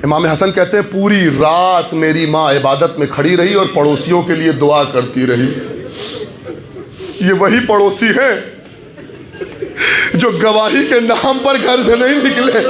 इमाम हसन कहते हैं पूरी रात मेरी माँ इबादत में खड़ी रही और पड़ोसियों के लिए दुआ करती रही। ये वही पड़ोसी हैं जो गवाही के नाम पर घर से नहीं निकले।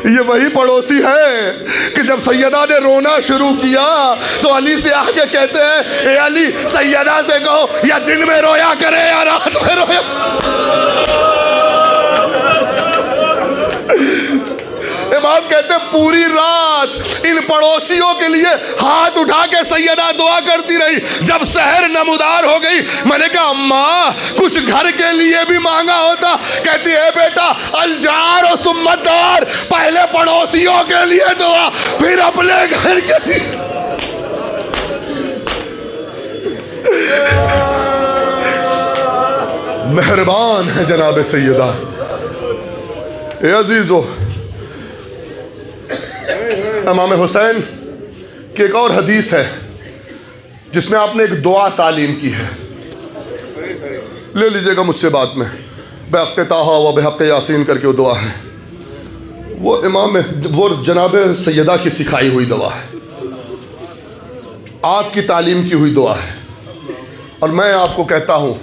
ये वही पड़ोसी है कि जब सैयदा ने रोना शुरू किया तो अली से आके कहते हैं, ए अली, सैयदा से कहो या दिन में रोया करे या रात में रोया। इमाम कहते पूरी रात इन पड़ोसियों के लिए हाथ उठा के सैयदा दुआ करती रही। जब सहर नमूदार हो गई, मैंने कहा अम्मा कुछ घर के लिए भी मांगा होता। कहती है बेटा, अलजार और सुम्मतदार, पहले पड़ोसियों के लिए दुआ फिर अपने घर के लिए। मेहरबान है जनाब सैयदा। ए अजीजो, इमाम हुसैन की एक और हदीस है जिसमें आपने एक दुआ तालीम की है, ले लीजिएगा मुझसे बाद में। बेहक़ ताहा व बेहक़ यासीन करके वो दुआ है, वो जनाब सैयदा की सिखाई हुई दुआ है, आपकी तालीम की हुई दुआ है। और मैं आपको कहता हूँ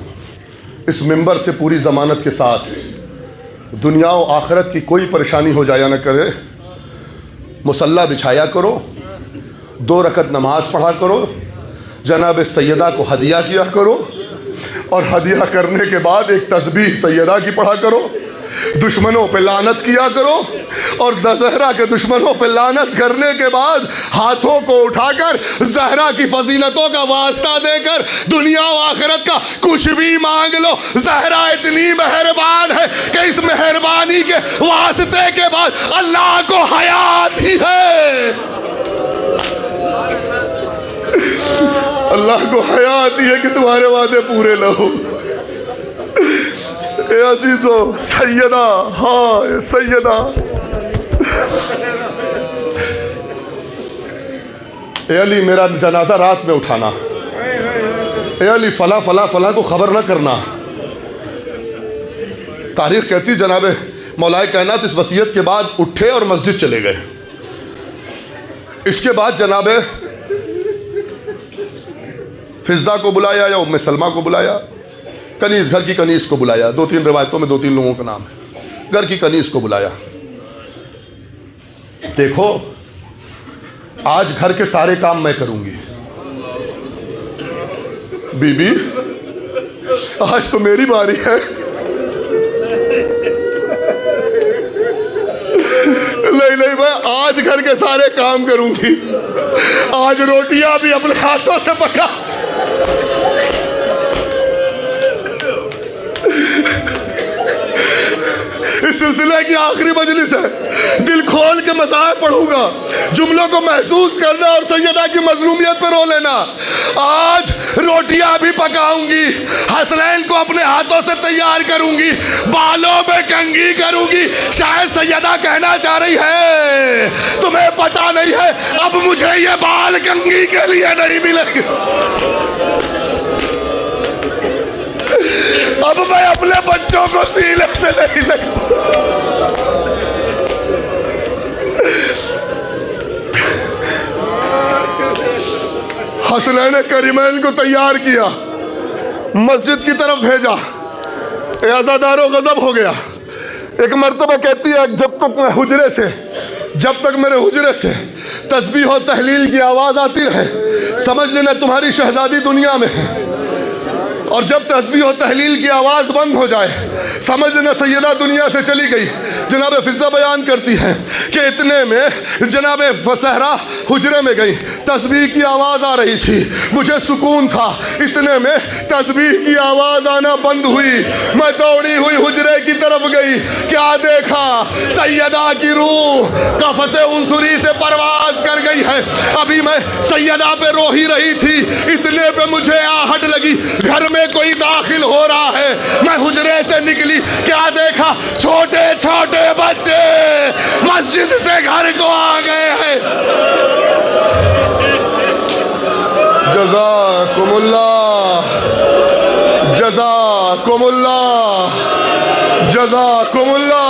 इस मिंबर से पूरी ज़मानत के साथ, दुनिया और आखिरत की कोई परेशानी हो जाया न करे, मुसल्ला बिछाया करो, 2 रकत नमाज पढ़ा करो, जनाब सैयदा को हदिया किया करो, और हदिया करने के बाद एक तस्बीह सैयदा की पढ़ा करो, दुश्मनों पे लानत किया करो, और ज़हरा के दुश्मनों पे लानत करने के बाद हाथों को उठाकर ज़हरा की फजीलतों का वास्ता देकर दुनिया और आखिरत का कुछ भी मांग लो। ज़हरा इतनी मेहरबान है कि इस मेहरबानी के वास्ते के बाद अल्लाह को हया आती है, अल्लाह को हया आती है कि तुम्हारे वादे पूरे न हो। ए अजीजो, सैयदा, हाँ सैयदा, ए अली मेरा जनाजा रात में उठाना, ए अली फला फला फला को खबर ना करना। तारीख कहती जनाब मौलाए कायनात इस वसीयत के बाद उठे और मस्जिद चले गए। इसके बाद जनाब फिज़ा को बुलाया या उम्मे सलमा को बुलाया, कनीस, घर की कनीस को बुलाया। 2-3 रिवायतों में 2-3 लोगों का नाम है। घर की कनीस को बुलाया, देखो आज घर के सारे काम मैं करूंगी, बीबी आज तो मेरी बारी है। नहीं, मैं आज घर के सारे काम करूंगी, आज रोटियां भी अपने हाथों से पका। इस सिलसिले की आखिरी मजलिस है, दिल खोल के मसाइल पढ़ूंगा, जुमलों को महसूस करना और सैयदा की मजलूमियत पर रो लेना। आज रोटियां भी पकाऊंगी, हसनैन को अपने हाथों से तैयार करूंगी, बालों में कंघी करूंगी। शायद सैयदा कहना चाह रही है तुम्हें पता नहीं है, अब मुझे ये बाल कंघी के लिए नहीं मिलेंगे, अब मैं अपने बच्चों को सीने से नहीं लगी। हसनैन करीमैन को तैयार किया, मस्जिद की तरफ भेजा। आज़ादारो गजब हो गया। एक मर्तबा कहती है जब तक मेरे हुजरे से तस्बीह और तहलील की आवाज़ आती रहे, समझ लेना तुम्हारी शहजादी दुनिया में है, और जब तस्बीह और तहलील की आवाज़ बंद हो जाए, समझ लेना सैयदा दुनिया से चली गई। जनाब फिज़ा बयान करती हैं कि इतने में जनाब सहरा हुजरे में गई, तस्बीह की आवाज़ आ रही थी, मुझे सुकून था। इतने में तस्बीह की आवाज़ आना बंद हुई, मैं दौड़ी हुई हुजरे की तरफ गई। क्या देखा, सैयदा की रूह कफ़से उनसुरी से परवाज कर गई है। अभी मैं सैयदा पे रो ही रही थी, इतने पे मुझे आहट लगी, घर में कोई दाखिल हो रहा है। मैं हुजरे से निकली, क्या देखा, छोटे छोटे बच्चे मस्जिद से घर को आ गए हैं। जज़ाकुमुल्लाह, जज़ाकुमुल्लाह, जज़ाकुमुल्लाह।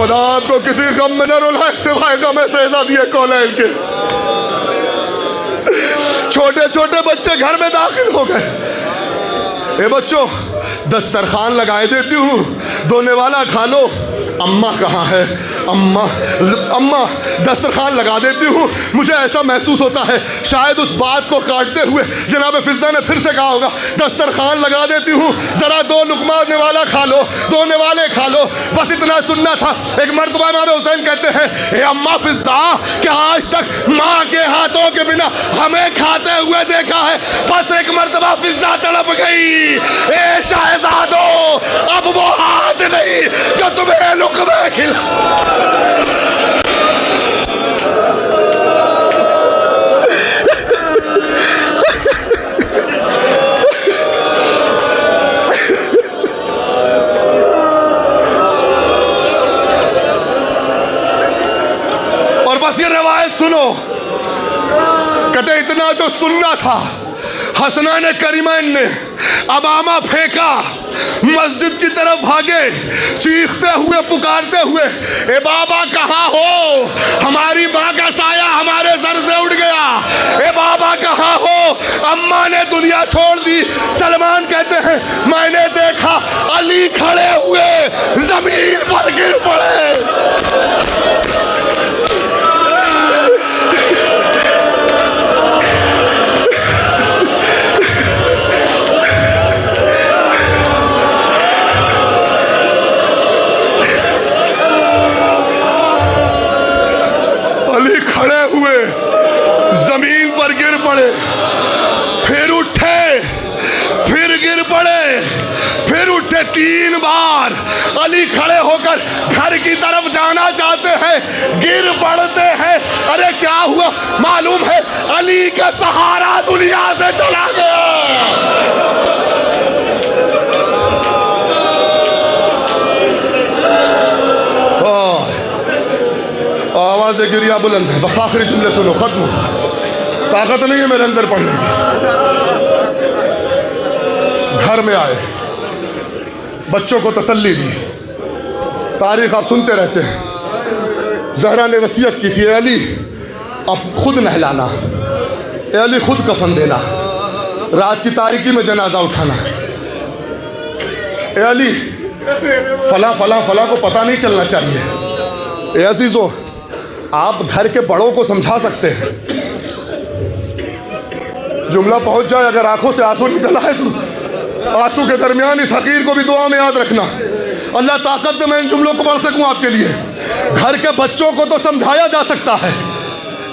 खुदा आपको किसी गम में न रुलाए सिवाय गम शहजादी कौलैन के। छोटे छोटे बच्चे घर में दाखिल हो गए। ए बच्चों, दस्तरखान लगाए देती हूँ, दोने वाला खा लो। अम्मा कहाँ है? अम्मा अम्मा दस्तरखान लगा देती हूँ। मुझे ऐसा महसूस होता है शायद उस बात को काटते हुए जनाब फिजा ने फिर से कहा होगा, दस्तरखान लगा देती हूँ, ज़रा दो लुकमा वाला खा लो, दोने वाले खा लो। बस इतना सुनना था। एक मरतबा इमाम हुसैन कहते हैं, ए अम्मा फिजा, क्या आज तक माँ के हाथों के बिना हमें खाते हुए देखा है? बस एक मरतबा फिजा तड़प गई, ए शहजादो, अब वो हाथ नहीं जो तुम्हें लुकमे खिला। और बस ये रवायत सुनो, कहते इतना जो सुनना था, हसनैन करीमैन ने अमामा फेंका, मस्जिद की तरफ भागे, चीखते हुए पुकारते हुए, ए बाबा कहाँ हो? हमारी माँ का साया हमारे सर से उड़ गया। ए बाबा कहाँ हो? अम्मा ने दुनिया छोड़ दी। सलमान कहते हैं, मैंने देखा अली खड़े हुए जमीन पर गिर पड़े। खड़े हुए जमीन पर गिर पड़े, फिर उठे, फिर गिर पड़े, फिर उठे। 3 बार अली खड़े होकर घर की तरफ जाना चाहते हैं, गिर पड़ते हैं। अरे क्या हुआ मालूम है? अली का सहारा दुनिया से चला गया। आवाज़ गिरिया बुलंद है। बस आखिरी जुमले सुनो, खत्म। ताकत नहीं है मेरे अंदर पढ़ने की। घर में आए, बच्चों को तसल्ली दी। तारीख आप सुनते रहते हैं। ज़हरा ने वसीयत की थी, अली अब खुद नहलाना, अली खुद कफन देना, रात की तारीकी में जनाजा उठाना। अली फला फला फला को पता नहीं चलना चाहिए। अजीज़ों, आप घर के बड़ों को समझा सकते हैं। जुमला पहुंच जाए, अगर आंखों से आंसू निकल आए तो आंसू के दरमियान इस हकीर को भी दुआ में याद रखना। अल्लाह ताकत दे मैं इन जुमलों को पढ़ सकूं आपके लिए। घर के बच्चों को तो समझाया जा सकता है,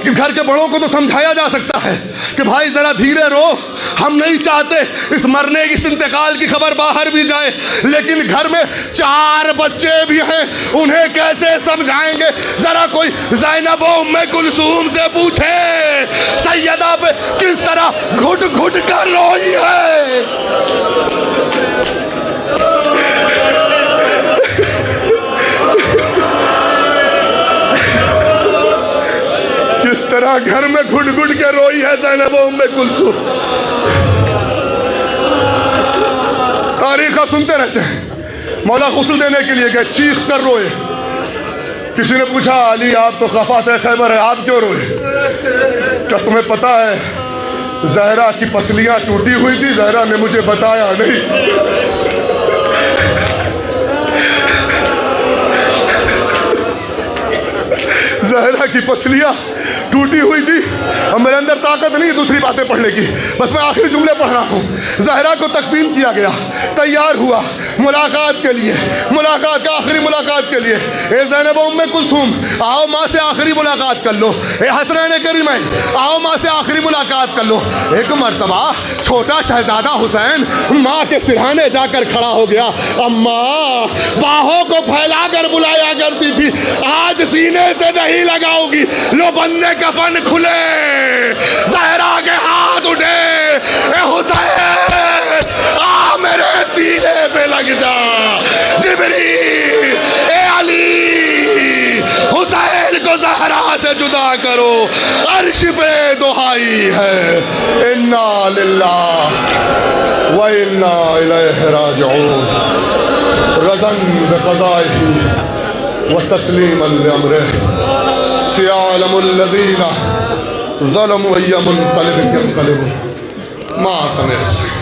कि घर के बड़ों को तो समझाया जा सकता है कि भाई ज़रा धीरे रो, हम नहीं चाहते इस मरने की, इस इंतकाल की खबर बाहर भी जाए। लेकिन घर में 4 बच्चे भी हैं, उन्हें कैसे समझाएंगे? ज़रा कोई ज़ैनब उम्मे कुलसूम से पूछे, सैयदा पे किस तरह घुट घुट कर रोई है। किस तरह घर में घुट घुट के रोई है ज़ैनब उम्मे कुलसूम। तारीख आप सुनते रहते हैं। मौला गुस्ल देने के लिए गए, चीख कर रोए। किसी ने पूछा, अली आप तो खफात खैबर है, आप क्यों रोए? क्या तुम्हें पता है ज़हरा की पसलियां टूटी हुई थी? ज़हरा ने मुझे बताया नहीं। ज़हरा की पसलियां टूटी हुई थी और मेरे अंदर ताकत नहीं दूसरी बातें पढ़ने की। बस मैं आखिरी जुमले पढ़ रहा हूँ। ज़हरा को तकफीन किया गया, तैयार हुआ मुलाकात के लिए, मुलाकात का आखिरी मुलाकात के लिए। ए ज़ैनब उम्मे कुलसूम, आओ माँ से आखिरी मुलाकात कर लो। ए हसनैन करीमैन, आओ माँ से आखिरी मुलाकात कर लो। एक मरतबा छोटा शहजादा हुसैन माँ के सिरहाने जाकर खड़ा हो गया। अम्मा बाहों को फैलाकर बुलाया करती थी, आज सीने से नहीं लगाओगी। लो बंदे कफन खुले, ज़हरा के हाथ उठे, ए हुसैन आ मेरे सीने पे लग जा। जिब्रील, ए अली, हुसैन को ज़हरा से जुदा करो, अर्श पे दुहाई है। इन्ना लिल्लाह व इन्ना इलैहि राजिऊन। रज़न बिक़ज़ाइही व तस्लीमन लिअम्रिह सियालमुल्लज़ीना ज़लमू अय्या मुनक़लिबिन यन्क़लिबून मा तमिर।